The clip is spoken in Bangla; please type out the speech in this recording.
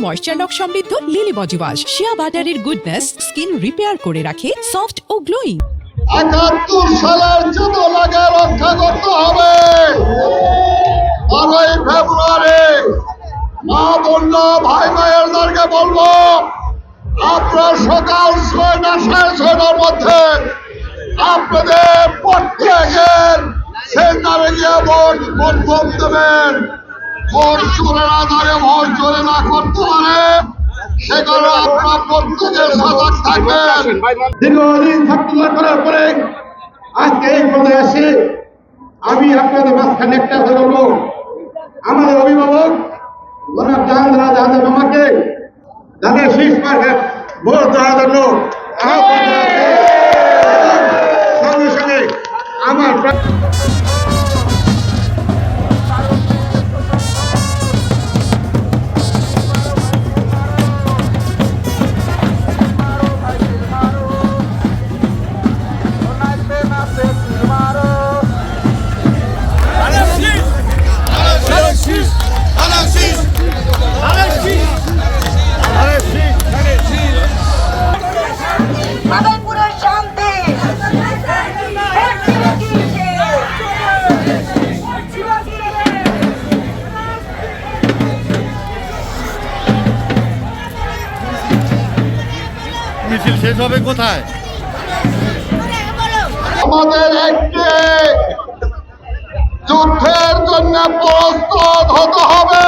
ময়েশ্চার লক সমৃদ্ধ লিলি বডি ওয়াশ শিয়া বাটারের গুডনেস স্কিন রিপেয়ার করে রাখে সফট ও গ্লোয়িং। ৭১ সালের চেতনাকে রক্ষা করতে হবে। 12ই ফেব্রুয়ারি মা বোনরা ভাই ভাইয়েরদেরকে বলবো, আপনারা সকাল 6টা সাড়ে 6টার মধ্যে আপনাদের প্রত্যেকের সেন্টারে গিয়ে ভোট দেবেন। ভোট চোরের আধারে ভোট চোরে না করতে পারে সেখানে আপনার প্রত্যেকের সজাগ থাকবেন। দীর্ঘদিন ছাত্র করার পরে আজকে এই পদে আসি। আমি আপনাদের মাঝখানে একটা বলবো, আমাদের অভিভাবক জাহান মামাকে যাদের শীষ মার্কে ভোট দেওয়ার জন্য সঙ্গে সঙ্গে আমার মিছিল শেষ হবে কোথায়? আমাদের একটি যুদ্ধের জন্য প্রস্তুত হতে হবে।